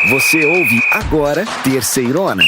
Você ouve agora Terceirona.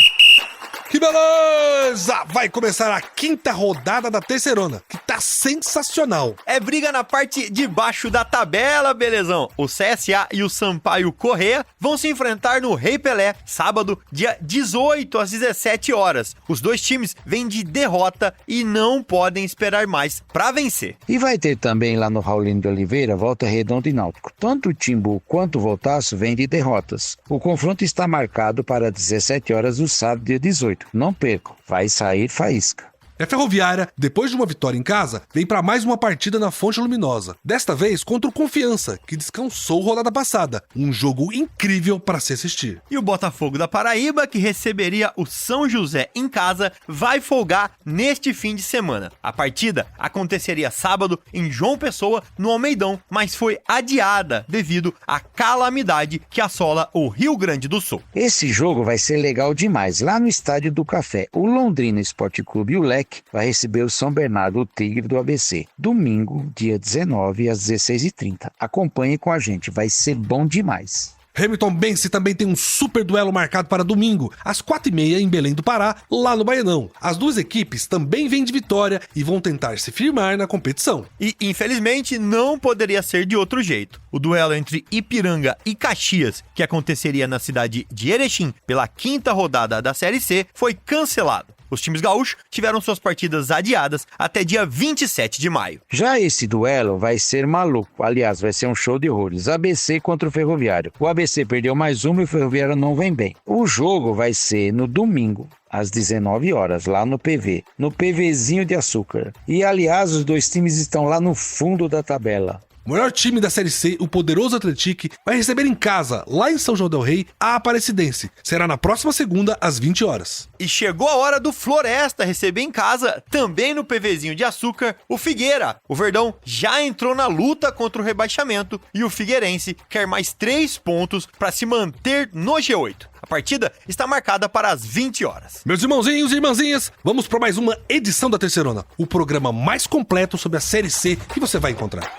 Que beleza! Vai começar a quinta rodada da Terceirona, que tá sensacional. É briga na parte de baixo da tabela, belezão. O CSA e o Sampaio Corrêa vão se enfrentar no Rei Pelé, sábado, dia 18 às 17 horas. Os dois times vêm de derrota e não podem esperar mais pra vencer. E vai ter também lá no Raulino de Oliveira, Volta Redonda e Náutico. Tanto o Timbu quanto o Voltaço vêm de derrotas. O confronto está marcado para 17 horas do sábado, dia 18. Não percam, vai sair faísca. A Ferroviária, depois de uma vitória em casa, vem para mais uma partida na Fonte Luminosa. Desta vez contra o Confiança, que descansou rodada passada. Um jogo incrível para se assistir. E o Botafogo da Paraíba, que receberia o São José em casa, vai folgar neste fim de semana. A partida aconteceria sábado em João Pessoa, no Almeidão, mas foi adiada devido à calamidade que assola o Rio Grande do Sul. Esse jogo vai ser legal demais. Lá no Estádio do Café, o Londrina Esporte Clube e o Leque vai receber o São Bernardo, o Tigre do ABC. Domingo, dia 19, às 16h30. Acompanhe com a gente, vai ser bom demais. Hamilton Bense também tem um super duelo marcado para domingo, às 4h30 em Belém do Pará, lá no Baianão. As duas equipes também vêm de vitória e vão tentar se firmar na competição. E, infelizmente, não poderia ser de outro jeito. O duelo entre Ipiranga e Caxias, que aconteceria na cidade de Erechim pela quinta rodada da Série C, foi cancelado. Os times gaúchos tiveram suas partidas adiadas até dia 27 de maio. Já esse duelo vai ser maluco. Aliás, vai ser um show de horrores. ABC contra o Ferroviário. O ABC perdeu mais uma e o Ferroviário não vem bem. O jogo vai ser no domingo, às 19 horas, lá no PV. No PVzinho de açúcar. E, aliás, os dois times estão lá no fundo da tabela. O maior time da Série C, o poderoso Atlético, vai receber em casa, lá em São João del Rei, a Aparecidense. Será na próxima segunda, às 20 horas. E chegou a hora do Floresta receber em casa, também no PVzinho de açúcar, o Figueira. O Verdão já entrou na luta contra o rebaixamento e o Figueirense quer mais 3 pontos para se manter no G8. A partida está marcada para as 20 horas. Meus irmãozinhos e irmãzinhas, vamos para mais uma edição da Terceirona, o programa mais completo sobre a Série C que você vai encontrar.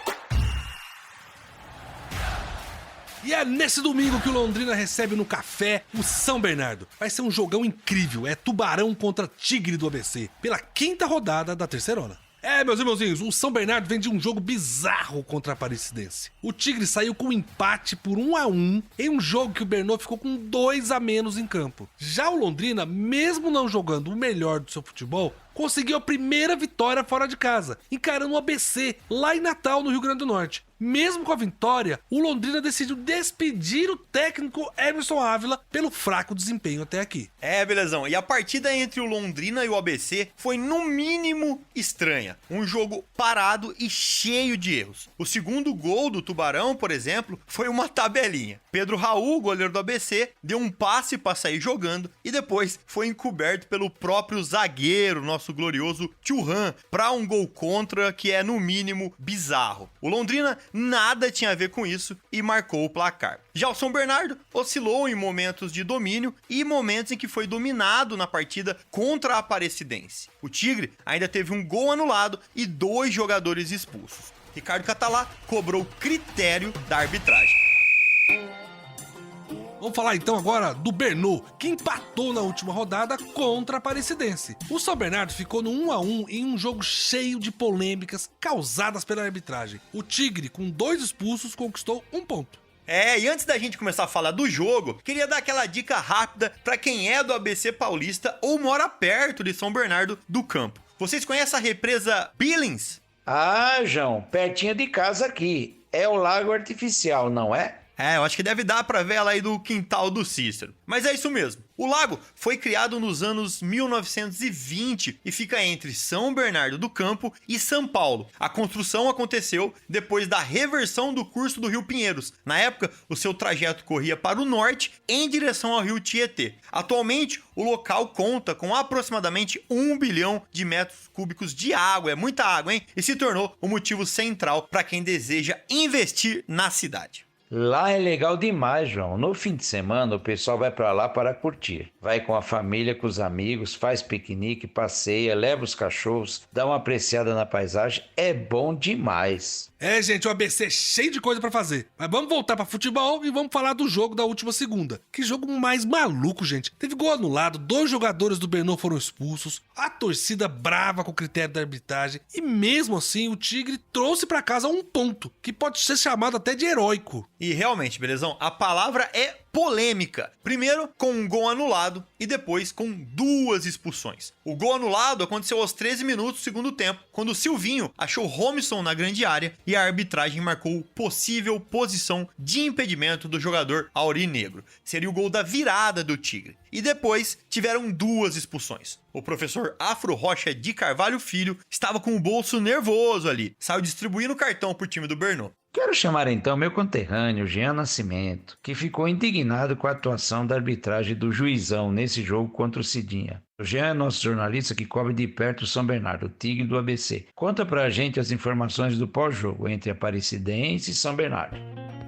E é nesse domingo que o Londrina recebe no Café o São Bernardo. Vai ser um jogão incrível, é Tubarão contra Tigre do ABC, pela quinta rodada da Terceirona. Meus irmãozinhos, o São Bernardo vem de um jogo bizarro contra a Aparecidense. O Tigre saiu com um empate por 1-1 em um jogo que o Bernô ficou com 2 a menos em campo. Já o Londrina, mesmo não jogando o melhor do seu futebol, conseguiu a primeira vitória fora de casa, encarando o ABC, lá em Natal, no Rio Grande do Norte. Mesmo com a vitória, o Londrina decidiu despedir o técnico Emerson Ávila pelo fraco desempenho até aqui. Belezão. E a partida entre o Londrina e o ABC foi, no mínimo, estranha. Um jogo parado e cheio de erros. O segundo gol do Tubarão, por exemplo, foi uma tabelinha. Pedro Raul, goleiro do ABC, deu um passe para sair jogando e depois foi encoberto pelo próprio zagueiro, nosso glorioso Thuram, para um gol contra que é, no mínimo, bizarro. O Londrina nada tinha a ver com isso e marcou o placar. Já o São Bernardo oscilou em momentos de domínio e momentos em que foi dominado na partida contra a Aparecidense. O Tigre ainda teve um gol anulado e 2 jogadores expulsos. Ricardo Catalá cobrou critério da arbitragem. Vamos falar então agora do Bernô, que empatou na última rodada contra a Aparecidense. O São Bernardo ficou no 1-1 em um jogo cheio de polêmicas causadas pela arbitragem. O Tigre, com 2 expulsos, conquistou 1 ponto. E antes da gente começar a falar do jogo, queria dar aquela dica rápida para quem é do ABC Paulista ou mora perto de São Bernardo do Campo. Vocês conhecem a represa Billings? Ah, João, pertinho de casa aqui. É o Lago Artificial, não é? Eu acho que deve dar pra ver ela aí do quintal do Cícero. Mas é isso mesmo. O lago foi criado nos anos 1920 e fica entre São Bernardo do Campo e São Paulo. A construção aconteceu depois da reversão do curso do Rio Pinheiros. Na época, o seu trajeto corria para o norte em direção ao Rio Tietê. Atualmente, o local conta com aproximadamente 1 bilhão de metros cúbicos de água. É muita água, hein? E se tornou o motivo central para quem deseja investir na cidade. Lá é legal demais, João. No fim de semana o pessoal vai pra lá para curtir. Vai com a família, com os amigos, faz piquenique, passeia, leva os cachorros, dá uma apreciada na paisagem. É bom demais. É, gente, o ABC é cheio de coisa pra fazer. Mas vamos voltar pra futebol e vamos falar do jogo da última segunda. Que jogo mais maluco, gente. Teve gol anulado, 2 jogadores do Bernô foram expulsos, a torcida brava com o critério da arbitragem e mesmo assim o Tigre trouxe pra casa um ponto, que pode ser chamado até de heróico. E realmente, belezão, a palavra é polêmica. Primeiro com um gol anulado e depois com 2 expulsões. O gol anulado aconteceu aos 13 minutos do segundo tempo, quando o Silvinho achou Romisson na grande área e a arbitragem marcou possível posição de impedimento do jogador aurinegro. Seria o gol da virada do Tigre. E depois tiveram 2 expulsões. O professor Afro Rocha de Carvalho Filho estava com o bolso nervoso ali, saiu distribuindo cartão pro time do Bernô. Quero chamar então meu conterrâneo, Jean Nascimento, que ficou indignado com a atuação da arbitragem do Juizão nesse jogo contra o Cidinha. O Jean é nosso jornalista que cobre de perto o São Bernardo, o Tigre do ABC. Conta pra gente as informações do pós-jogo entre Aparecidense e São Bernardo.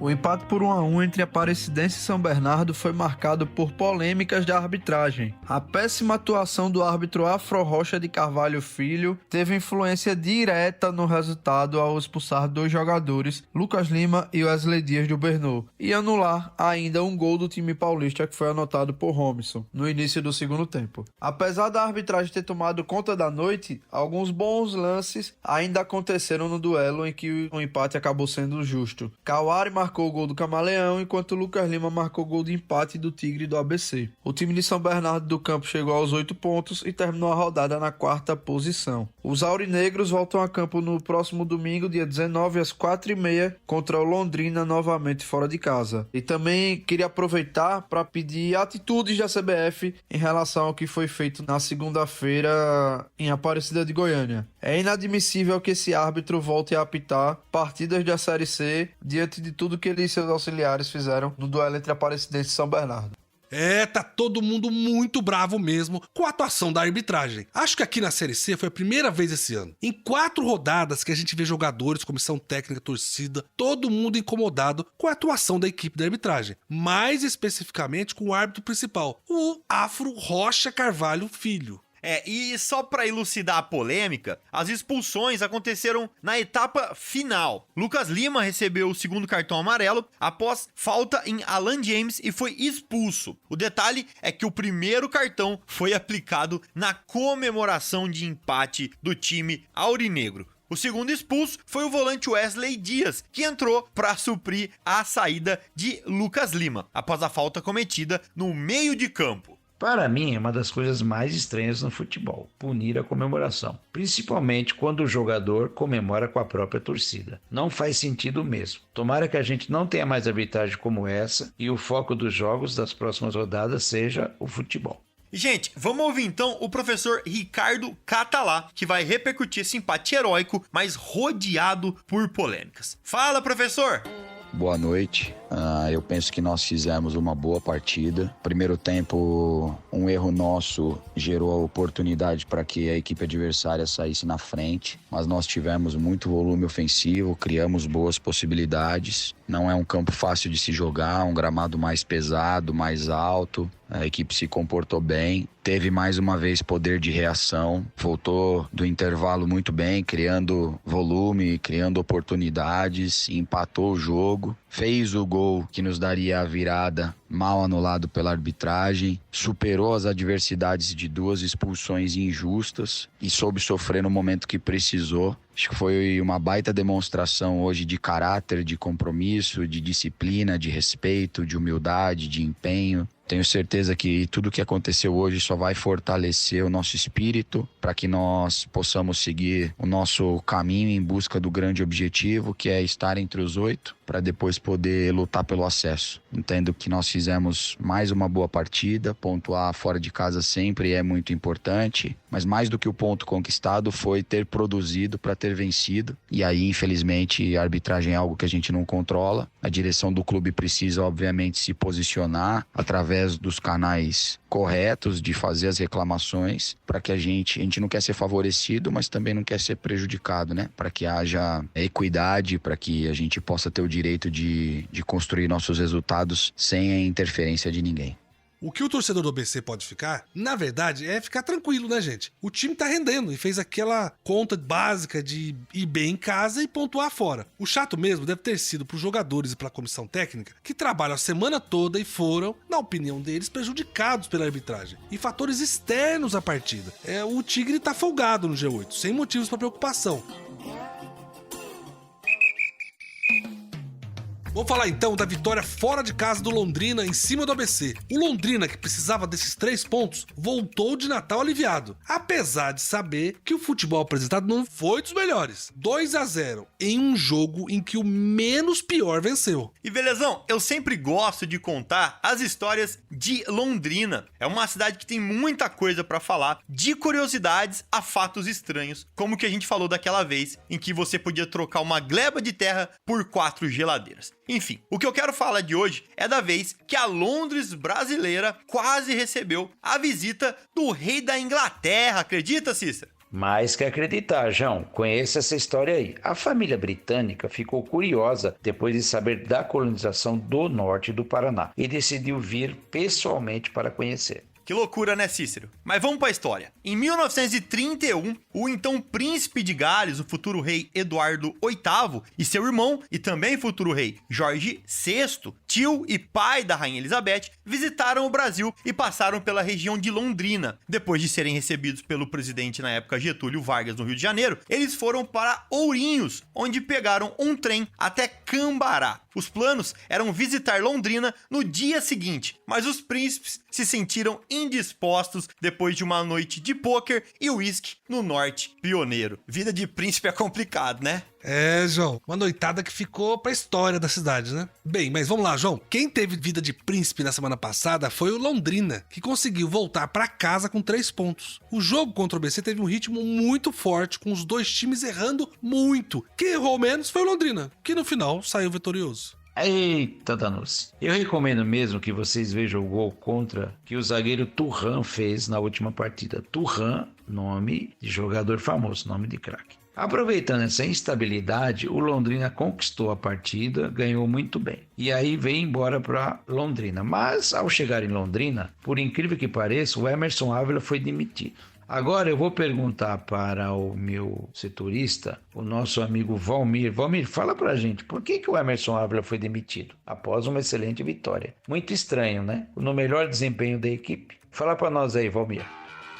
O empate por 1-1 entre Aparecidense e São Bernardo foi marcado por polêmicas da arbitragem. A péssima atuação do árbitro Afro Rocha de Carvalho Filho teve influência direta no resultado ao expulsar 2 jogadores, Lucas Lima e Wesley Dias do Bernô, e anular ainda um gol do time paulista que foi anotado por Romisson no início do segundo tempo. Apesar da arbitragem ter tomado conta da noite, alguns bons lances ainda aconteceram no duelo em que o empate acabou sendo justo. Kawari marcou o gol do Camaleão, enquanto Lucas Lima marcou o gol de empate do Tigre do ABC. O time de São Bernardo do Campo chegou aos 8 pontos e terminou a rodada na 4ª posição. Os aurinegros voltam a campo no próximo domingo, dia 19, às 4h30, contra o Londrina, novamente fora de casa. E também queria aproveitar para pedir atitudes da CBF em relação ao que foi feito na segunda-feira em Aparecida de Goiânia. É inadmissível que esse árbitro volte a apitar partidas da Série C diante de tudo que ele e seus auxiliares fizeram no duelo entre Aparecidense e São Bernardo. É, tá todo mundo muito bravo mesmo com a atuação da arbitragem. Acho que aqui na Série C foi a primeira vez esse ano. Em 4 rodadas que a gente vê jogadores, comissão técnica, torcida, todo mundo incomodado com a atuação da equipe da arbitragem. Mais especificamente com o árbitro principal, o Afro Rocha Carvalho Filho. E só para elucidar a polêmica, as expulsões aconteceram na etapa final. Lucas Lima recebeu o segundo cartão amarelo após falta em Alan James e foi expulso. O detalhe é que o primeiro cartão foi aplicado na comemoração de empate do time aurinegro. O segundo expulso foi o volante Wesley Dias, que entrou para suprir a saída de Lucas Lima, após a falta cometida no meio de campo. Para mim, é uma das coisas mais estranhas no futebol, punir a comemoração, principalmente quando o jogador comemora com a própria torcida. Não faz sentido mesmo. Tomara que a gente não tenha mais arbitragem como essa e o foco dos jogos das próximas rodadas seja o futebol. Gente, vamos ouvir então o professor Ricardo Catalá, que vai repercutir esse empate heróico, mas rodeado por polêmicas. Fala, professor! Boa noite. Eu penso que nós fizemos uma boa partida. Primeiro tempo, um erro nosso gerou a oportunidade para que a equipe adversária saísse na frente, mas nós tivemos muito volume ofensivo, criamos boas possibilidades. Não é um campo fácil de se jogar, um gramado mais pesado, mais alto. A equipe se comportou bem, teve mais uma vez poder de reação, voltou do intervalo muito bem, criando volume, criando oportunidades, empatou o jogo, fez o gol que nos daria a virada, mal anulado pela arbitragem, superou as adversidades de 2 expulsões injustas e soube sofrer no momento que precisou. Acho que foi uma baita demonstração hoje de caráter, de compromisso, de disciplina, de respeito, de humildade, de empenho. Tenho certeza que tudo o que aconteceu hoje só vai fortalecer o nosso espírito para que nós possamos seguir o nosso caminho em busca do grande objetivo, que é estar entre os 8, para depois poder lutar pelo acesso. Entendo que nós fizemos mais uma boa partida, pontuar fora de casa sempre é muito importante, mas mais do que o ponto conquistado foi ter produzido para ter vencido. E aí, infelizmente, a arbitragem é algo que a gente não controla. A direção do clube precisa, obviamente, se posicionar através dos canais corretos de fazer as reclamações para que a gente não quer ser favorecido, mas também não quer ser prejudicado, né? Para que haja equidade, para que a gente possa ter o direito de construir nossos resultados sem a interferência de ninguém. O que o torcedor do ABC pode ficar, na verdade, é ficar tranquilo, né, gente? O time tá rendendo e fez aquela conta básica de ir bem em casa e pontuar fora. O chato mesmo deve ter sido pros jogadores e pra comissão técnica, que trabalham a semana toda e foram, na opinião deles, prejudicados pela arbitragem e fatores externos à partida. O Tigre tá folgado no G8, sem motivos pra preocupação. Vamos falar então da vitória fora de casa do Londrina em cima do ABC. O Londrina, que precisava desses 3 pontos, voltou de Natal aliviado, apesar de saber que o futebol apresentado não foi dos melhores. 2-0 em um jogo em que o menos pior venceu. E belezão, eu sempre gosto de contar as histórias de Londrina. É uma cidade que tem muita coisa pra falar, de curiosidades a fatos estranhos, como que a gente falou daquela vez em que você podia trocar uma gleba de terra por 4 geladeiras. Enfim, o que eu quero falar de hoje é da vez que a Londres brasileira quase recebeu a visita do rei da Inglaterra, acredita, Cícero? Mais que acreditar, João. Conheça essa história aí. A família britânica ficou curiosa depois de saber da colonização do norte do Paraná e decidiu vir pessoalmente para conhecer. Que loucura, né, Cícero? Mas vamos pra história. Em 1931, o então príncipe de Gales, o futuro rei Eduardo VIII, e seu irmão, e também futuro rei Jorge VI, tio e pai da rainha Elizabeth, visitaram o Brasil e passaram pela região de Londrina. Depois de serem recebidos pelo presidente na época Getúlio Vargas no Rio de Janeiro, eles foram para Ourinhos, onde pegaram um trem até Cambará. Os planos eram visitar Londrina no dia seguinte, mas os príncipes se sentiram indispostos depois de uma noite de pôquer e uísque no norte pioneiro. Vida de príncipe é complicado, né? João, uma noitada que ficou pra história da cidade, né? Bem, mas vamos lá, João. Quem teve vida de príncipe na semana passada foi o Londrina, que conseguiu voltar pra casa com 3 pontos. O jogo contra o ABC teve um ritmo muito forte, com os 2 times errando muito. Quem errou menos foi o Londrina, que no final saiu vitorioso. Eita danos. Eu recomendo mesmo que vocês vejam o gol contra que o zagueiro Turhan fez na última partida. Turhan, nome de jogador famoso, nome de craque. Aproveitando essa instabilidade, o Londrina conquistou a partida, ganhou muito bem. E aí veio embora para Londrina. Mas ao chegar em Londrina, por incrível que pareça, o Emerson Ávila foi demitido. Agora eu vou perguntar para o meu setorista, o nosso amigo Valmir. Valmir, fala pra gente, por que o Emerson Ávila foi demitido após uma excelente vitória? Muito estranho, né? No melhor desempenho da equipe. Fala pra nós aí, Valmir.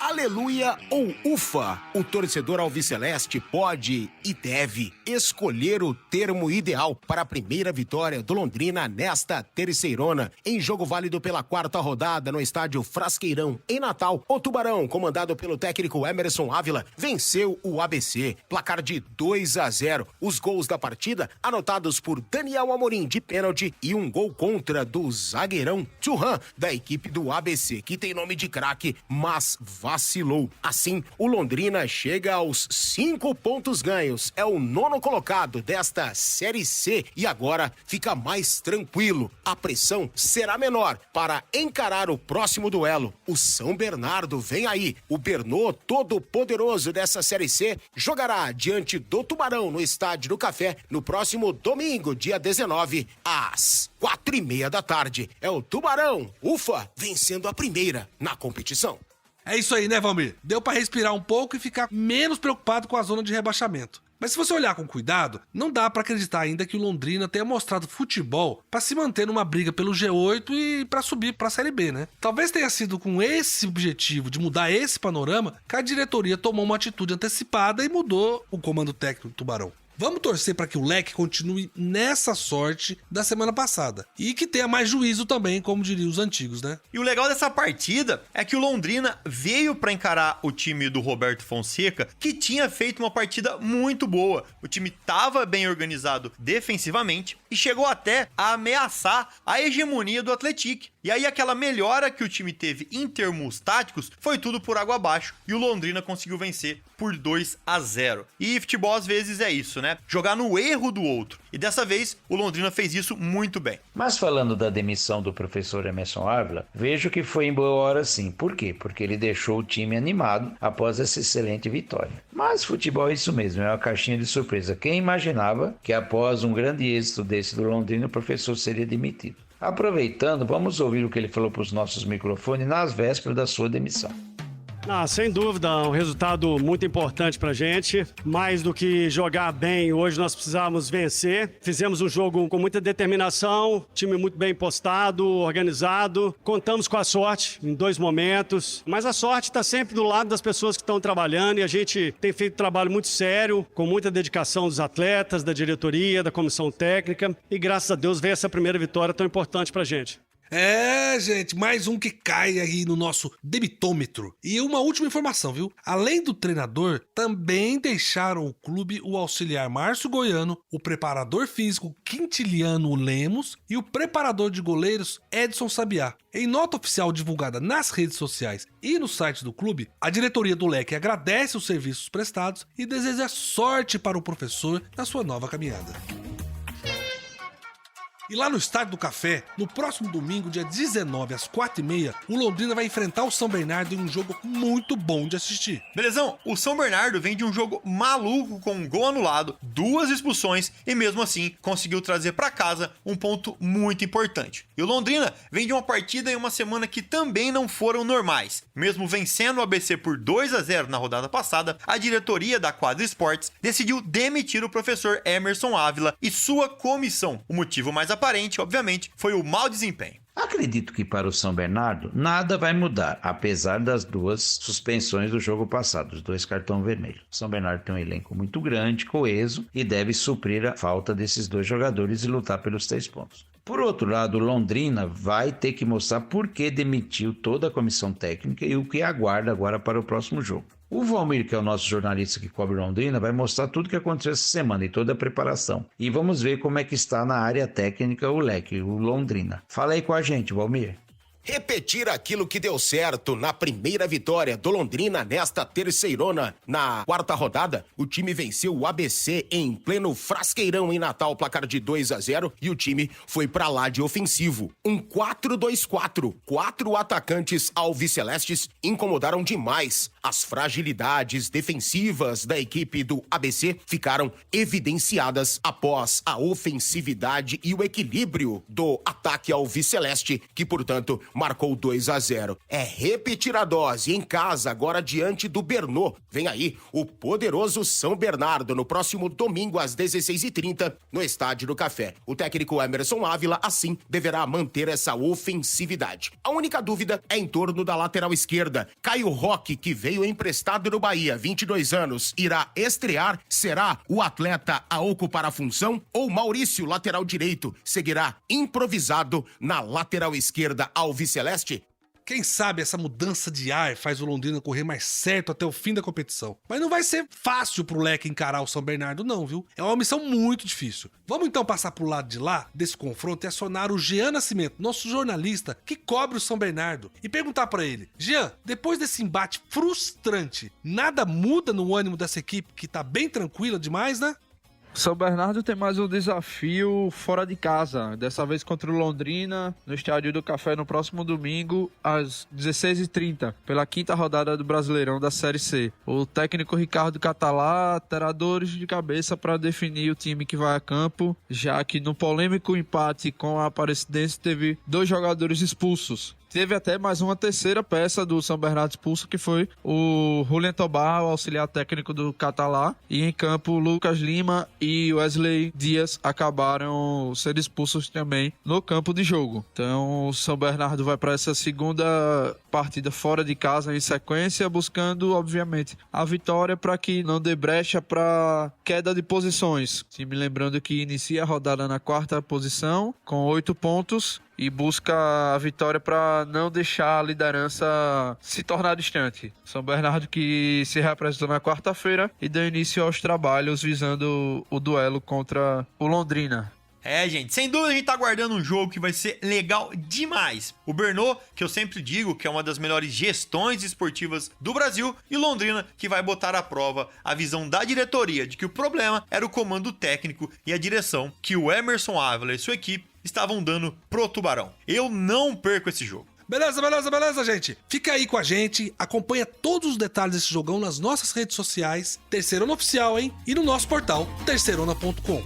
Aleluia ou ufa, o torcedor alviceleste pode e deve escolher o termo ideal para a primeira vitória do Londrina nesta terceirona, em jogo válido pela 4ª rodada no estádio Frasqueirão, em Natal. O Tubarão, comandado pelo técnico Emerson Ávila, venceu o ABC, placar de 2-0. Os gols da partida anotados por Daniel Amorim de pênalti e um gol contra do zagueirão Turhan, da equipe do ABC, que tem nome de craque, mas vacilou. Assim, o Londrina chega aos 5 pontos ganhos. É o 9º colocado desta Série C e agora fica mais tranquilo. A pressão será menor para encarar o próximo duelo. O São Bernardo vem aí. O Bernô, todo poderoso dessa Série C, jogará diante do Tubarão no Estádio do Café no próximo domingo, dia 19, às 4:30 da tarde. É o Tubarão, ufa, vencendo a primeira na competição. É isso aí, né, Valmir? Deu pra respirar um pouco e ficar menos preocupado com a zona de rebaixamento. Mas se você olhar com cuidado, não dá pra acreditar ainda que o Londrina tenha mostrado futebol pra se manter numa briga pelo G8 e pra subir pra Série B, né? Talvez tenha sido com esse objetivo de mudar esse panorama que a diretoria tomou uma atitude antecipada e mudou o comando técnico do Tubarão. Vamos torcer para que o Leque continue nessa sorte da semana passada. E que tenha mais juízo também, como diriam os antigos, né? E o legal dessa partida é que o Londrina veio para encarar o time do Roberto Fonseca, que tinha feito uma partida muito boa. O time estava bem organizado defensivamente e chegou até a ameaçar a hegemonia do Atlético. E aí aquela melhora que o time teve em termos táticos foi tudo por água abaixo e o Londrina conseguiu vencer por 2-0. E futebol às vezes é isso, né? Jogar no erro do outro. E dessa vez o Londrina fez isso muito bem. Mas falando da demissão do professor Emerson Ávila, vejo que foi em boa hora sim. Por quê? Porque ele deixou o time animado após essa excelente vitória. Mas futebol é isso mesmo, é uma caixinha de surpresa. Quem imaginava que após um grande êxito desse do Londrina, o professor seria demitido? Aproveitando, vamos ouvir o que ele falou para os nossos microfones nas vésperas da sua demissão. Sem dúvida, um resultado muito importante pra gente. Mais do que jogar bem, hoje nós precisamos vencer. Fizemos um jogo com muita determinação, time muito bem postado, organizado. Contamos com a sorte em 2 momentos, mas a sorte está sempre do lado das pessoas que estão trabalhando e a gente tem feito um trabalho muito sério, com muita dedicação dos atletas, da diretoria, da comissão técnica e graças a Deus veio essa primeira vitória tão importante pra gente. Gente, mais um que cai aí no nosso debitômetro. E uma última informação, viu? Além do treinador, também deixaram o clube o auxiliar Márcio Goiano, o preparador físico Quintiliano Lemos e o preparador de goleiros Edson Sabiá. Em nota oficial divulgada nas redes sociais e no site do clube, a diretoria do Leque agradece os serviços prestados e deseja sorte para o professor na sua nova caminhada. E lá no Estádio do Café, no próximo domingo, dia 19, às 4h30, o Londrina vai enfrentar o São Bernardo em um jogo muito bom de assistir. Belezão, o São Bernardo vem de um jogo maluco com um gol anulado, 2 expulsões e mesmo assim conseguiu trazer pra casa um ponto muito importante. E o Londrina vem de uma partida em uma semana que também não foram normais. Mesmo vencendo o ABC por 2-0 na rodada passada, a diretoria da Quadra Esportes decidiu demitir o professor Emerson Ávila e sua comissão. O motivo mais aparente, obviamente, foi o mau desempenho. Acredito que para o São Bernardo nada vai mudar, apesar das 2 suspensões do jogo passado, os 2 cartões vermelhos. O São Bernardo tem um elenco muito grande, coeso, e deve suprir a falta desses 2 jogadores e lutar pelos 3 pontos. Por outro lado, o Londrina vai ter que mostrar por que demitiu toda a comissão técnica e o que aguarda agora para o próximo jogo. O Valmir, que é o nosso jornalista que cobre Londrina, vai mostrar tudo o que aconteceu essa semana e toda a preparação. E vamos ver como é que está na área técnica o Leque, o Londrina. Fala aí com a gente, Valmir. Repetir aquilo que deu certo na primeira vitória do Londrina nesta terceirona. Na 4ª rodada, o time venceu o ABC em pleno Frasqueirão em Natal, placar de 2-0, e o time foi pra lá de ofensivo. Um 4-2-4. 4 atacantes alvicelestes incomodaram demais. As fragilidades defensivas da equipe do ABC ficaram evidenciadas após a ofensividade e o equilíbrio do ataque alviceleste, que, portanto, marcou 2-0. É repetir a dose em casa, agora diante do Bernô. Vem aí o poderoso São Bernardo no próximo domingo às 16h30 no Estádio do Café. O técnico Emerson Ávila, assim, deverá manter essa ofensividade. A única dúvida é em torno da lateral esquerda. Caio Roque, que veio emprestado no Bahia, 22 anos, irá estrear? Será o atleta a ocupar a função? Ou Maurício, lateral direito, seguirá improvisado na lateral esquerda alviceleste? Quem sabe essa mudança de ar faz o Londrina correr mais certo até o fim da competição. Mas não vai ser fácil pro Leque encarar o São Bernardo não, viu? É uma missão muito difícil. Vamos então passar pro lado de lá desse confronto e acionar o Jean Nascimento, nosso jornalista que cobre o São Bernardo, e perguntar pra ele: Jean, depois desse embate frustrante, nada muda no ânimo dessa equipe que tá bem tranquila demais, né? São Bernardo tem mais um desafio fora de casa, dessa vez contra o Londrina, no Estádio do Café, no próximo domingo, às 16h30, pela 5ª rodada do Brasileirão da Série C. O técnico Ricardo Catalá terá dores de cabeça para definir o time que vai a campo, já que no polêmico empate com a Aparecidense teve 2 jogadores expulsos. Teve até mais uma terceira peça do São Bernardo expulso, que foi o Julian Tobar, o auxiliar técnico do Catalá. E em campo, Lucas Lima e Wesley Dias acabaram sendo expulsos também no campo de jogo. Então o São Bernardo vai para essa segunda partida fora de casa em sequência, buscando, obviamente, a vitória para que não dê brecha para queda de posições. Time lembrando que inicia a rodada na 4ª posição, com 8 pontos. E busca a vitória para não deixar a liderança se tornar distante. São Bernardo que se reapresentou na 4ª-feira e deu início aos trabalhos visando o duelo contra o Londrina. Gente, sem dúvida a gente tá aguardando um jogo que vai ser legal demais. O Bernô, que eu sempre digo que é uma das melhores gestões esportivas do Brasil, e Londrina, que vai botar à prova a visão da diretoria de que o problema era o comando técnico e a direção que o Emerson Ávila e sua equipe estavam dando pro Tubarão. Eu não perco esse jogo. Beleza, gente. Fica aí com a gente, acompanha todos os detalhes desse jogão nas nossas redes sociais, Terceirona Oficial, hein? E no nosso portal, terceirona.com.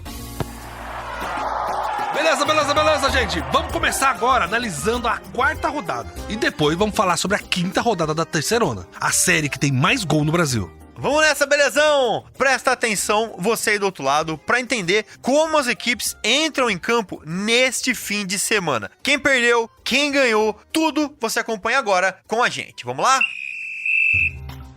Beleza, gente. Vamos começar agora analisando a quarta rodada. E depois vamos falar sobre a quinta rodada da Terceirona, a série que tem mais gol no Brasil. Vamos nessa, belezão? Presta atenção, você aí do outro lado, pra entender como as equipes entram em campo neste fim de semana. Quem perdeu, quem ganhou, tudo você acompanha agora com a gente. Vamos lá?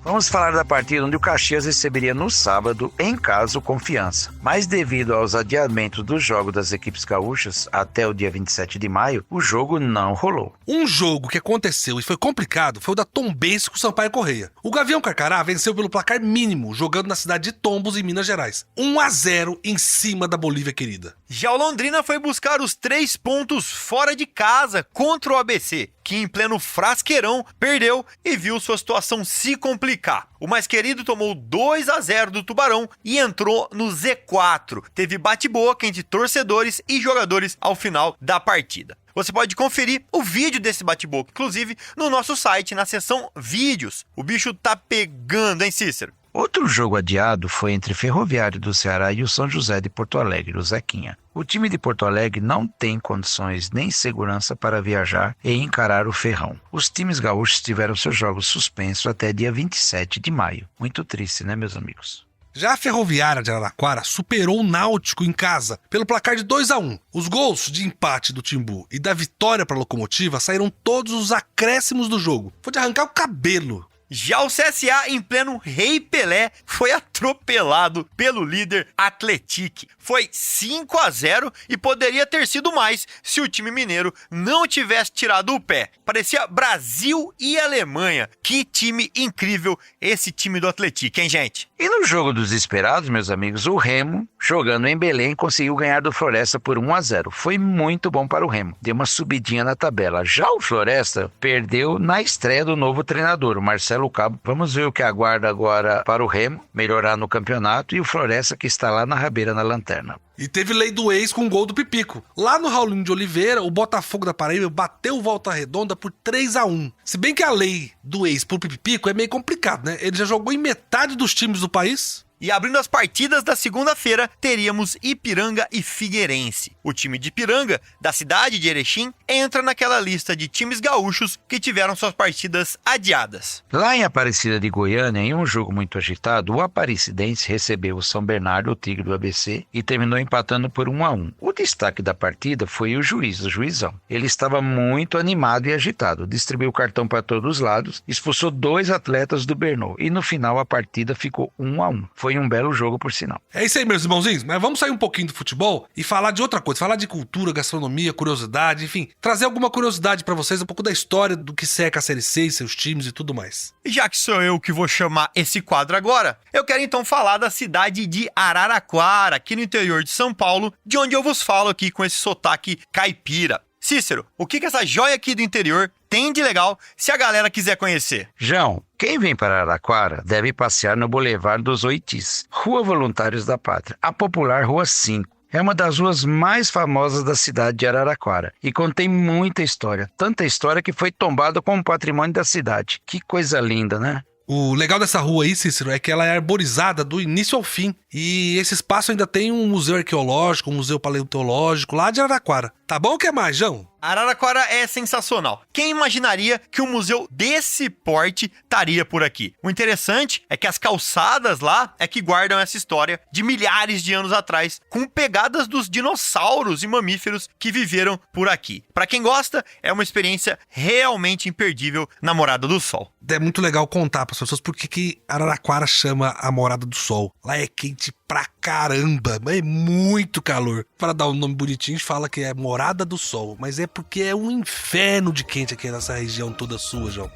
Vamos falar da partida onde o Caxias receberia no sábado, em casa, o Confiança. Mas devido aos adiamentos do jogo das equipes gaúchas até o dia 27 de maio, o jogo não rolou. Um jogo que aconteceu e foi complicado foi o da Tombense com o Sampaio Corrêa. O Gavião Carcará venceu pelo placar mínimo, jogando na cidade de Tombos, em Minas Gerais. 1-0 em cima da Bolívia querida. Já o Londrina foi buscar os 3 pontos fora de casa contra o ABC, que em pleno frasqueirão perdeu e viu sua situação se complicar. O mais querido tomou 2-0 do Tubarão e entrou no Z4. Teve bate-boca entre torcedores e jogadores ao final da partida. Você pode conferir o vídeo desse bate-boca, inclusive, no nosso site, na seção Vídeos. O bicho tá pegando, hein, Cícero? Outro jogo adiado foi entre Ferroviário do Ceará e o São José de Porto Alegre, o Zequinha. O time de Porto Alegre não tem condições nem segurança para viajar e encarar o Ferrão. Os times gaúchos tiveram seus jogos suspensos até dia 27 de maio. Muito triste, né, meus amigos? Já a Ferroviária de Araraquara superou o Náutico em casa pelo placar de 2-1. Os gols de empate do Timbu e da vitória para a Locomotiva saíram todos os acréscimos do jogo. Foi de arrancar o cabelo. Já o CSA, em pleno Rei Pelé, foi atropelado pelo líder Atlético. Foi 5-0 e poderia ter sido mais se o time mineiro não tivesse tirado o pé. Parecia Brasil e Alemanha. Que time incrível esse time do Atlético, hein, gente? E no jogo dos esperados, meus amigos, o Remo, jogando em Belém, conseguiu ganhar do Floresta por 1-0. Foi muito bom para o Remo. Deu uma subidinha na tabela. Já o Floresta perdeu na estreia do novo treinador, o Marcelo Cabo. Vamos ver o que aguarda agora para o Remo melhorar no campeonato e o Floresta que está lá na rabeira na lanterna. E teve lei do ex com gol do Pipico. Lá no Raulinho de Oliveira, o Botafogo da Paraíba bateu o Volta Redonda por 3-1. Se bem que a lei do ex pro Pipico é meio complicado, né? Ele já jogou em metade dos times do país. E abrindo as partidas da segunda-feira, teríamos Ipiranga e Figueirense. O time de Ipiranga, da cidade de Erechim, entra naquela lista de times gaúchos que tiveram suas partidas adiadas. Lá em Aparecida de Goiânia, em um jogo muito agitado, o Aparecidense recebeu o São Bernardo, o Tigre do ABC, e terminou empatando por 1-1. O destaque da partida foi o juizão. Ele estava muito animado e agitado, distribuiu o cartão para todos os lados, expulsou 2 atletas do Bernô, e no final a partida ficou 1-1. Foi um belo jogo, por sinal. É isso aí, meus irmãozinhos, mas vamos sair um pouquinho do futebol e falar de outra coisa, falar de cultura, gastronomia, curiosidade, enfim, trazer alguma curiosidade pra vocês, um pouco da história do que cerca a Série C, seus times e tudo mais. E já que sou eu que vou chamar esse quadro agora, eu quero então falar da cidade de Araraquara, aqui no interior de São Paulo, de onde eu vos falo aqui com esse sotaque caipira. Cícero, o que essa joia aqui do interior tem de legal se a galera quiser conhecer? João, quem vem para Araraquara deve passear no Boulevard dos Oitis, Rua Voluntários da Pátria, a popular Rua 5. É uma das ruas mais famosas da cidade de Araraquara e contém muita história. Tanta história que foi tombada como patrimônio da cidade. Que coisa linda, né? O legal dessa rua aí, Cícero, é que ela é arborizada do início ao fim. E esse espaço ainda tem um museu arqueológico, um museu paleontológico lá de Araraquara. Tá bom, o que mais, João? Araraquara é sensacional. Quem imaginaria que um museu desse porte estaria por aqui? O interessante é que as calçadas lá é que guardam essa história de milhares de anos atrás, com pegadas dos dinossauros e mamíferos que viveram por aqui. Pra quem gosta, é uma experiência realmente imperdível na Morada do Sol. É muito legal contar para as pessoas por que Araraquara chama a Morada do Sol. Lá é quente pra caramba, é muito calor. Para dar um nome bonitinho, a gente fala que é Morada do Sol, mas é porque é um inferno de quente aqui nessa região toda sua, João.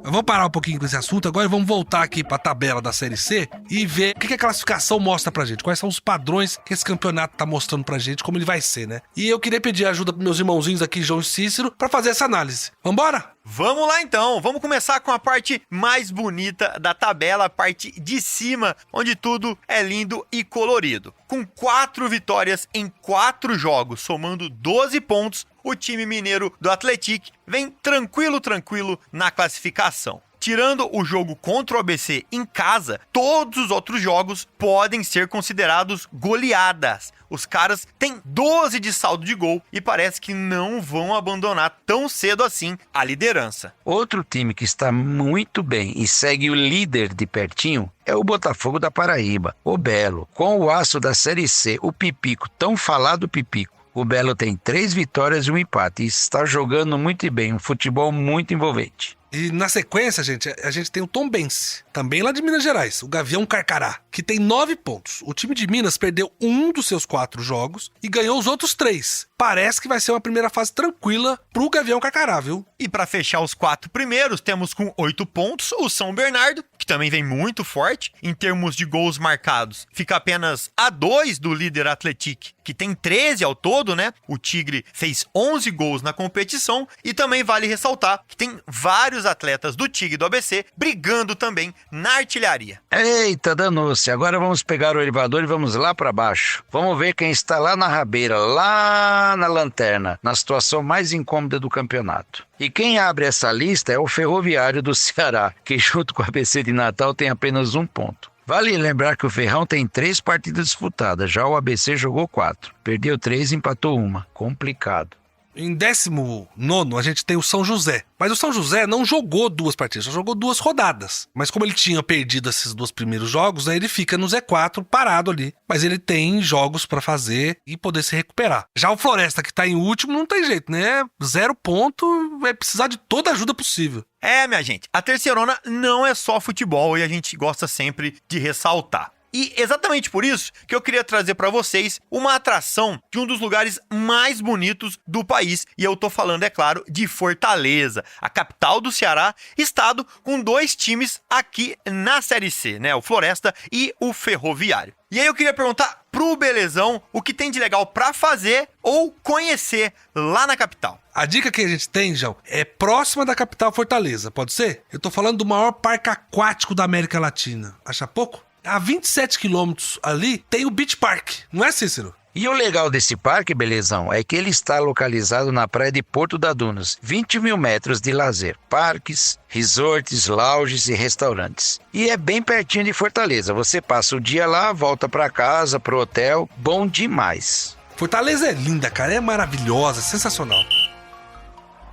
Vamos parar um pouquinho com esse assunto agora e vamos voltar aqui para a tabela da Série C e ver o que a classificação mostra pra gente, quais são os padrões que esse campeonato tá mostrando pra gente, como ele vai ser, né? E eu queria pedir ajuda pros meus irmãozinhos aqui, João e Cícero, pra fazer essa análise. Vambora? Vamos lá então, vamos começar com a parte mais bonita da tabela, a parte de cima, onde tudo é lindo e colorido. Com 4 vitórias em 4 jogos, somando 12 pontos, o time mineiro do Atlético vem tranquilo na classificação. tirando o jogo contra o ABC em casa, todos os outros jogos podem ser considerados goleadas. Os caras têm 12 de saldo de gol e parece que não vão abandonar tão cedo assim a liderança. Outro time que está muito bem e segue o líder de pertinho é o Botafogo da Paraíba, o Belo. Com o aço da Série C, o Pipico, tão falado Pipico. O Belo tem 3 vitórias e um empate e está jogando muito bem, um futebol muito envolvente. E na sequência, a gente tem o Tombense, também lá de Minas Gerais, o Gavião Carcará, que tem 9 pontos. O time de Minas perdeu um dos seus 4 jogos e ganhou os outros 3. Parece que vai ser uma primeira fase tranquila pro Gavião Carcará, viu? E para fechar os 4 primeiros, temos com 8 pontos o São Bernardo, que também vem muito forte em termos de gols marcados. Fica apenas a 2 do líder Atlético, que tem 13 ao todo, né? O Tigre fez 11 gols na competição e também vale ressaltar que tem vários atletas do Tigre e do ABC brigando também na artilharia. Eita, danou-se. Agora vamos pegar o elevador e vamos lá para baixo. Vamos ver quem está lá na rabeira, lá na lanterna, na situação mais incômoda do campeonato. E quem abre essa lista é o Ferroviário do Ceará, que junto com o ABC de Natal tem apenas 1 ponto. Vale lembrar que o Ferrão tem 3 partidas disputadas, já o ABC jogou 4. Perdeu 3 e empatou 1. Complicado. Em 19º, a gente tem o São José. Mas o São José não jogou 2 partidas, só jogou 2 rodadas. Mas como ele tinha perdido esses 2 primeiros jogos, aí ele fica no Z4 parado ali. Mas ele tem jogos pra fazer e poder se recuperar. Já o Floresta, que tá em último, não tem jeito, né? 0 ponto, vai precisar de toda a ajuda possível. Minha gente, a Terceirona não é só futebol e a gente gosta sempre de ressaltar. E exatamente por isso que eu queria trazer para vocês uma atração de um dos lugares mais bonitos do país. E eu tô falando, é claro, de Fortaleza, a capital do Ceará, estado com 2 times aqui na Série C, né? O Floresta e o Ferroviário. E aí eu queria perguntar pro Belezão o que tem de legal para fazer ou conhecer lá na capital. A dica que a gente tem, João, é próxima da capital Fortaleza, pode ser? Eu tô falando do maior parque aquático da América Latina. Acha pouco? A 27 quilômetros ali tem o Beach Park, não é, Cícero? E o legal desse parque, Belezão, é que ele está localizado na praia de Porto da Dunas, 20 mil metros de lazer, parques, resorts, lounges e restaurantes. E é bem pertinho de Fortaleza, você passa o dia lá, volta para casa, pro hotel, bom demais. Fortaleza é linda, cara, é maravilhosa, sensacional.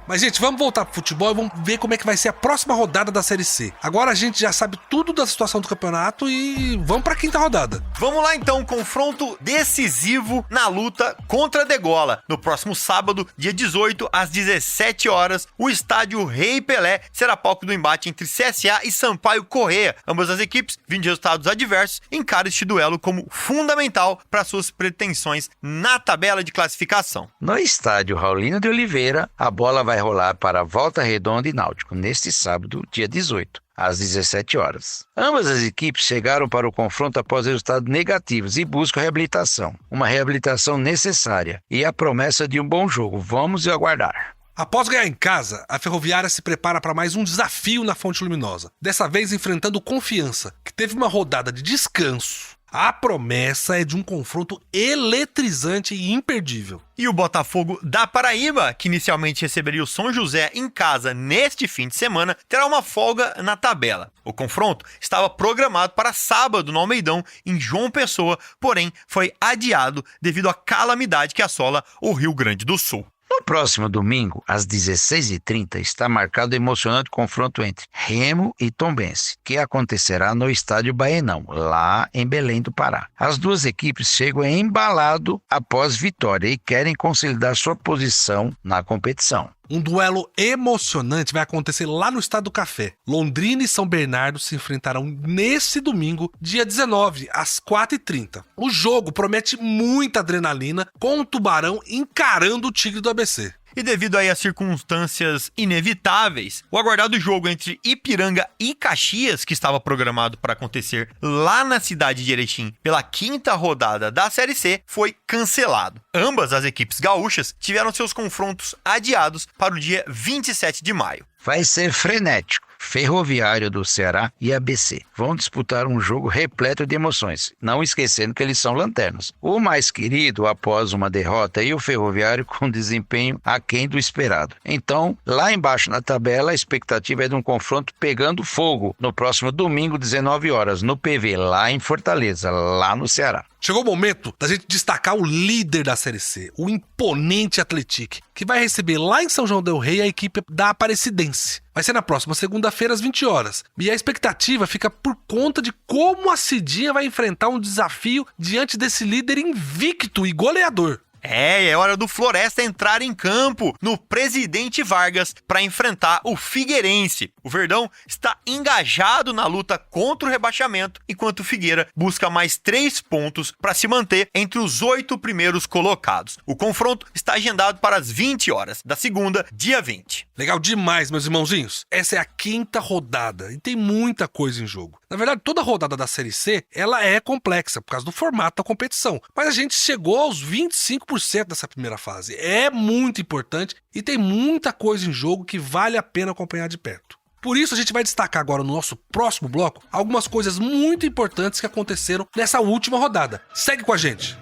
Mas, gente, vamos voltar pro futebol e vamos ver como é que vai ser a próxima rodada da Série C. Agora a gente já sabe tudo da situação do campeonato e vamos pra 5ª rodada. Vamos lá, então, confronto decisivo na luta contra a Degola. No próximo sábado, dia 18, às 17 horas, o estádio Rei Pelé será palco do embate entre CSA e Sampaio Corrêa. Ambas as equipes, vindo de resultados adversos, encaram este duelo como fundamental para suas pretensões na tabela de classificação. No estádio Raulino de Oliveira, a bola vai rolar para Volta Redonda e Náutico neste sábado, dia 18, às 17 horas. Ambas as equipes chegaram para o confronto após resultados negativos e buscam reabilitação. Uma reabilitação necessária e a promessa de um bom jogo. Vamos aguardar. Após ganhar em casa, a Ferroviária se prepara para mais um desafio na Fonte Luminosa. Dessa vez enfrentando o Confiança, que teve uma rodada de descanso. A promessa é de um confronto eletrizante e imperdível. E o Botafogo da Paraíba, que inicialmente receberia o São José em casa neste fim de semana, terá uma folga na tabela. O confronto estava programado para sábado no Almeidão, em João Pessoa, porém foi adiado devido à calamidade que assola o Rio Grande do Sul. No próximo domingo, às 16h30, está marcado o emocionante confronto entre Remo e Tombense, que acontecerá no Estádio Baenão, lá em Belém do Pará. As duas equipes chegam embalado após vitória e querem consolidar sua posição na competição. Um duelo emocionante vai acontecer lá no Estádio do Café. Londrina e São Bernardo se enfrentarão nesse domingo, dia 19, às 4h30. O jogo promete muita adrenalina, com o Tubarão encarando o Tigre do ABC. E devido aí às circunstâncias inevitáveis, o aguardado jogo entre Ipiranga e Caxias, que estava programado para acontecer lá na cidade de Erechim pela 5ª rodada da Série C, foi cancelado. Ambas as equipes gaúchas tiveram seus confrontos adiados para o dia 27 de maio. Vai ser frenético. Ferroviário do Ceará e ABC. Vão disputar um jogo repleto de emoções, não esquecendo que eles são lanternas. O mais querido após uma derrota e o Ferroviário com desempenho aquém do esperado. Então, lá embaixo na tabela, a expectativa é de um confronto pegando fogo no próximo domingo, 19 horas, no PV, lá em Fortaleza, lá no Ceará. Chegou o momento da gente destacar o líder da Série C, o imponente Atlético, que vai receber lá em São João del Rei a equipe da Aparecidense. Vai ser na próxima segunda-feira, às 20 horas. E a expectativa fica por conta de como a Cidinha vai enfrentar um desafio diante desse líder invicto e goleador. É hora do Floresta entrar em campo no Presidente Vargas para enfrentar o Figueirense. O Verdão está engajado na luta contra o rebaixamento, enquanto o Figueira busca mais 3 pontos para se manter entre os 8 primeiros colocados. O confronto está agendado para as 20 horas da segunda, dia 20. Legal demais, meus irmãozinhos. Essa é a 5ª rodada e tem muita coisa em jogo. Na verdade, toda rodada da Série C, ela é complexa por causa do formato da competição. Mas a gente chegou aos 25% dessa primeira fase. É muito importante e tem muita coisa em jogo que vale a pena acompanhar de perto. Por isso, a gente vai destacar agora no nosso próximo bloco algumas coisas muito importantes que aconteceram nessa última rodada. Segue com a gente!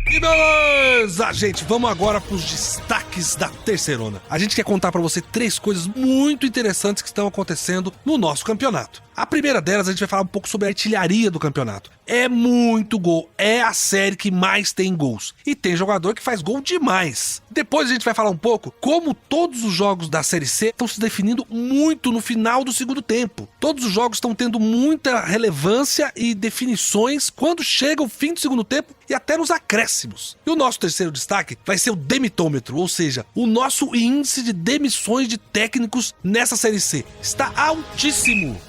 E beleza, gente, vamos agora para os destaques da Terceirona. A gente quer contar para você 3 coisas muito interessantes que estão acontecendo no nosso campeonato. A primeira delas, a gente vai falar um pouco sobre a artilharia do campeonato. É muito gol, é a série que mais tem gols. E tem jogador que faz gol demais. Depois a gente vai falar um pouco como todos os jogos da Série C estão se definindo muito no final do segundo tempo. Todos os jogos estão tendo muita relevância e definições quando chega o fim do segundo tempo e até nos acréscimos. E o nosso terceiro destaque vai ser o demitômetro, ou seja, o nosso índice de demissões de técnicos nessa Série C. Está altíssimo.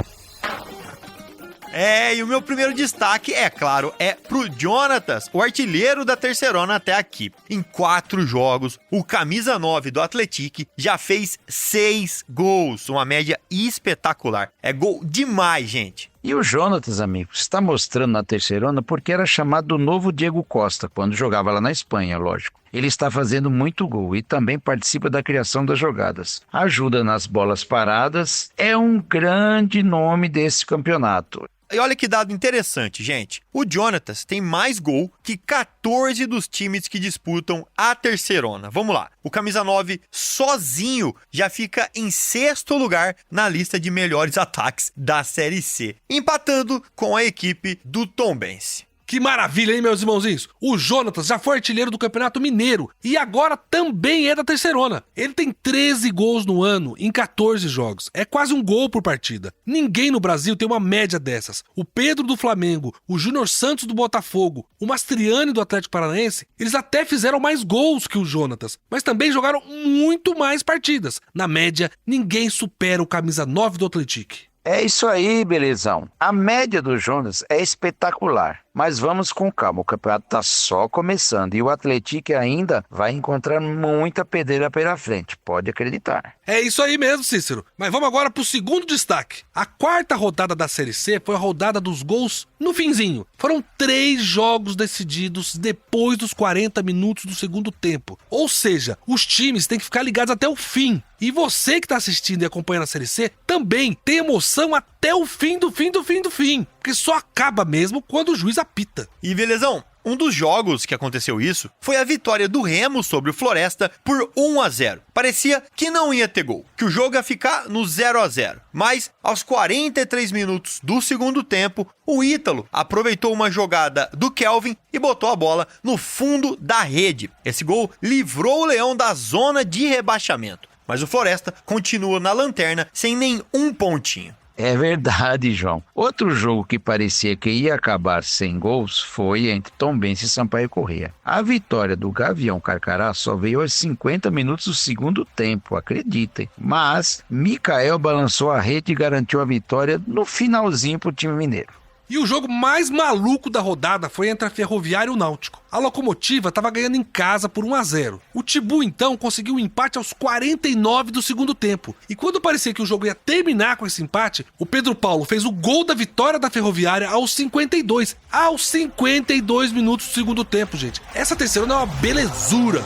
E o meu primeiro destaque, é claro, é pro Jonatas, o artilheiro da Terceirona até aqui. Em 4 jogos, o camisa 9 do Atlético já fez 6 gols, uma média espetacular. É gol demais, gente. E o Jonatas, amigos, está mostrando na Terceirona porque era chamado do novo Diego Costa, quando jogava lá na Espanha, lógico. Ele está fazendo muito gol e também participa da criação das jogadas. Ajuda nas bolas paradas, é um grande nome desse campeonato. E olha que dado interessante, gente. O Jonatas tem mais gol que 14 dos times que disputam a Terceirona. Vamos lá. O camisa 9 sozinho já fica em 6º lugar na lista de melhores ataques da Série C, empatando com a equipe do Tombense. Que maravilha, hein, meus irmãozinhos? O Jonatas já foi artilheiro do Campeonato Mineiro e agora também é da Terceirona. Ele tem 13 gols no ano em 14 jogos. É quase um gol por partida. Ninguém no Brasil tem uma média dessas. O Pedro do Flamengo, o Júnior Santos do Botafogo, o Mastriani do Atlético Paranaense, eles até fizeram mais gols que o Jonatas, mas também jogaram muito mais partidas. Na média, ninguém supera o camisa 9 do Atlético. É isso aí, belezão. A média do Jonas é espetacular, mas vamos com calma, o campeonato está só começando e o Atlético ainda vai encontrar muita pedreira pela frente, pode acreditar. É isso aí mesmo, Cícero. Mas vamos agora pro segundo destaque. A 4ª rodada da Série C foi a rodada dos gols no finzinho. Foram 3 jogos decididos depois dos 40 minutos do segundo tempo. Ou seja, os times têm que ficar ligados até o fim. E você que está assistindo e acompanhando a Série C também tem emoção até o fim do fim. Porque só acaba mesmo quando o juiz apita. E belezão, um dos jogos que aconteceu isso foi a vitória do Remo sobre o Floresta por 1-0. Parecia que não ia ter gol, que o jogo ia ficar no 0-0. Mas aos 43 minutos do segundo tempo, o Ítalo aproveitou uma jogada do Kelvin e botou a bola no fundo da rede. Esse gol livrou o Leão da zona de rebaixamento. Mas o Floresta continua na lanterna sem nenhum pontinho. É verdade, João. Outro jogo que parecia que ia acabar sem gols foi entre Tombense e Sampaio Corrêa. A vitória do Gavião Carcará só veio aos 50 minutos do segundo tempo, acreditem. Mas Mikael balançou a rede e garantiu a vitória no finalzinho pro time mineiro. E o jogo mais maluco da rodada foi entre a Ferroviária e o Náutico. A Locomotiva estava ganhando em casa por 1-0. O Tibu, então, conseguiu um empate aos 49 do segundo tempo. E quando parecia que o jogo ia terminar com esse empate, o Pedro Paulo fez o gol da vitória da Ferroviária aos 52. Aos 52 minutos do segundo tempo, gente. Essa Terceirona é uma belezura.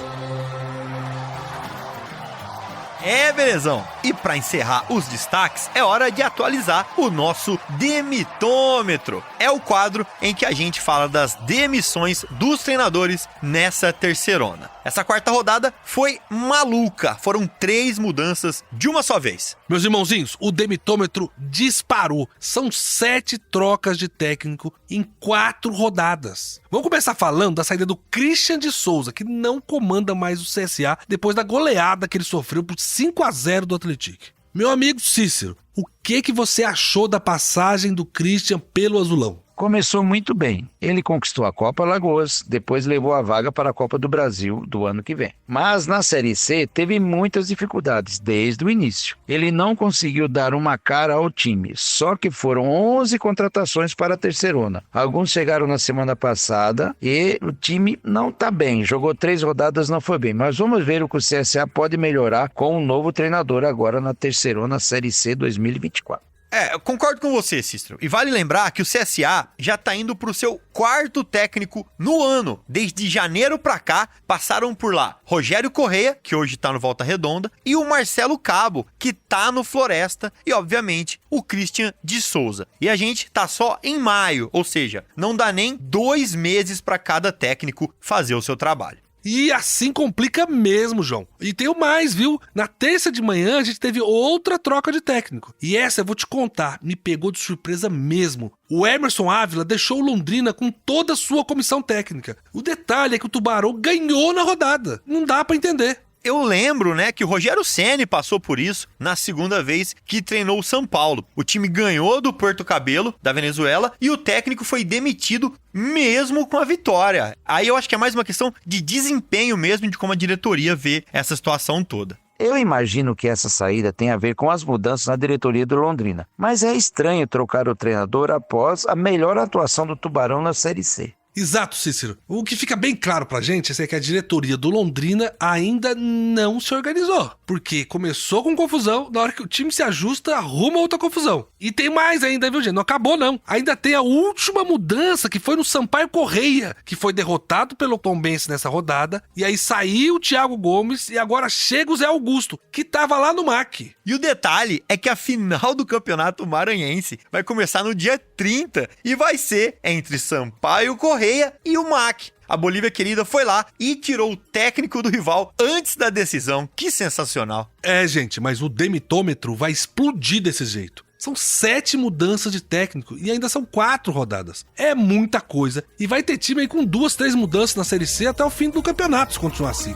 Belezão. E para encerrar os destaques, é hora de atualizar o nosso demitômetro. É o quadro em que a gente fala das demissões dos treinadores nessa terceirona. Essa quarta rodada foi maluca. Foram 3 mudanças de uma só vez. Meus irmãozinhos, o demitômetro disparou. São 7 trocas de técnico em 4 rodadas. Vamos começar falando da saída do Christian de Souza, que não comanda mais o CSA depois da goleada que ele sofreu por 5-0 do Atlético. Meu amigo Cícero, o que você achou da passagem do Christian pelo Azulão? Começou muito bem. Ele conquistou a Copa Alagoas, depois levou a vaga para a Copa do Brasil do ano que vem. Mas na Série C teve muitas dificuldades desde o início. Ele não conseguiu dar uma cara ao time, só que foram 11 contratações para a terceirona. Alguns chegaram na semana passada e o time não está bem. Jogou 3 rodadas, não foi bem. Mas vamos ver o que o CSA pode melhorar com um novo treinador agora na terceirona Série C 2024. Eu concordo com você, Cícero. E vale lembrar que o CSA já tá indo pro seu 4º técnico no ano. Desde janeiro pra cá, passaram por lá Rogério Correia, que hoje tá no Volta Redonda, e o Marcelo Cabo, que tá no Floresta, e obviamente o Christian de Souza. E a gente tá só em maio, ou seja, não dá nem 2 meses pra cada técnico fazer o seu trabalho. E assim complica mesmo, João. E tem o mais, viu? Na terça de manhã a gente teve outra troca de técnico. E essa eu vou te contar, me pegou de surpresa mesmo. O Emerson Ávila deixou o Londrina com toda a sua comissão técnica. O detalhe é que o Tubarão ganhou na rodada. Não dá pra entender. Eu lembro, que o Rogério Ceni passou por isso na segunda vez que treinou o São Paulo. O time ganhou do Puerto Cabello, da Venezuela, e o técnico foi demitido mesmo com a vitória. Aí eu acho que é mais uma questão de desempenho mesmo, de como a diretoria vê essa situação toda. Eu imagino que essa saída tem a ver com as mudanças na diretoria do Londrina. Mas é estranho trocar o treinador após a melhor atuação do Tubarão na Série C. Exato, Cícero. O que fica bem claro pra gente é que a diretoria do Londrina ainda não se organizou. Porque começou com confusão, na hora que o time se ajusta, arruma outra confusão. E tem mais ainda, viu, gente? Não acabou, não. Ainda tem a última mudança, que foi no Sampaio Correia, que foi derrotado pelo Tombense nessa rodada. E aí saiu o Thiago Gomes e agora chega o Zé Augusto, que tava lá no MAC. E o detalhe é que a final do Campeonato Maranhense vai começar no dia 30 e vai ser entre Sampaio Correia e o MAC. A Bolívia querida foi lá e tirou o técnico do rival antes da decisão. Que sensacional. Gente, mas o demitômetro vai explodir desse jeito. São 7 mudanças de técnico e ainda são 4 rodadas. É muita coisa e vai ter time aí com 2, 3 mudanças na Série C até o fim do campeonato, se continuar assim.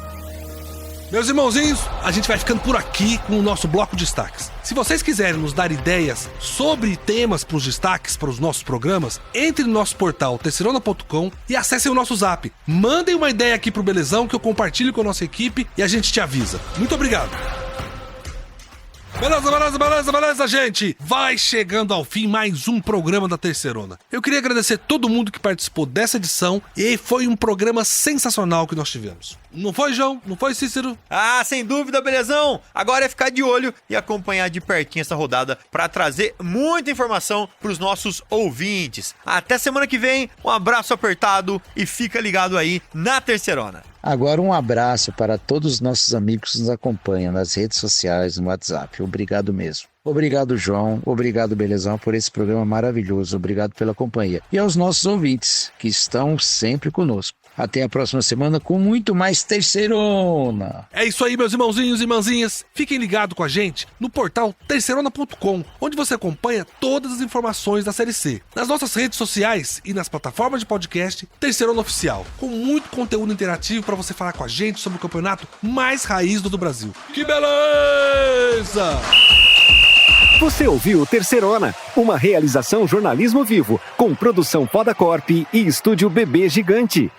Meus irmãozinhos, a gente vai ficando por aqui com o nosso bloco de destaques. Se vocês quiserem nos dar ideias sobre temas para os destaques para os nossos programas, entre no nosso portal terceirona.com e acessem o nosso zap. Mandem uma ideia aqui pro Belezão que eu compartilho com a nossa equipe e a gente te avisa. Muito obrigado! Beleza, gente! Vai chegando ao fim mais um programa da Terceirona. Eu queria agradecer todo mundo que participou dessa edição e foi um programa sensacional que nós tivemos. Não foi, João? Não foi, Cícero? Sem dúvida, Belezão! Agora é ficar de olho e acompanhar de pertinho essa rodada para trazer muita informação pros nossos ouvintes. Até semana que vem, um abraço apertado e fica ligado aí na Terceirona. Agora um abraço para todos os nossos amigos que nos acompanham nas redes sociais, no WhatsApp. Obrigado mesmo. Obrigado, João. Obrigado, Belezão, por esse programa maravilhoso. Obrigado pela companhia. E aos nossos ouvintes, que estão sempre conosco. Até a próxima semana com muito mais Terceirona. É isso aí, meus irmãozinhos e irmãzinhas. Fiquem ligados com a gente no portal terceirona.com, onde você acompanha todas as informações da Série C. Nas nossas redes sociais e nas plataformas de podcast Terceirona Oficial, com muito conteúdo interativo para você falar com a gente sobre o campeonato mais raiz do Brasil. Que beleza! Você ouviu Terceirona, uma realização jornalismo vivo, com produção Poda Corp e estúdio Bebê Gigante.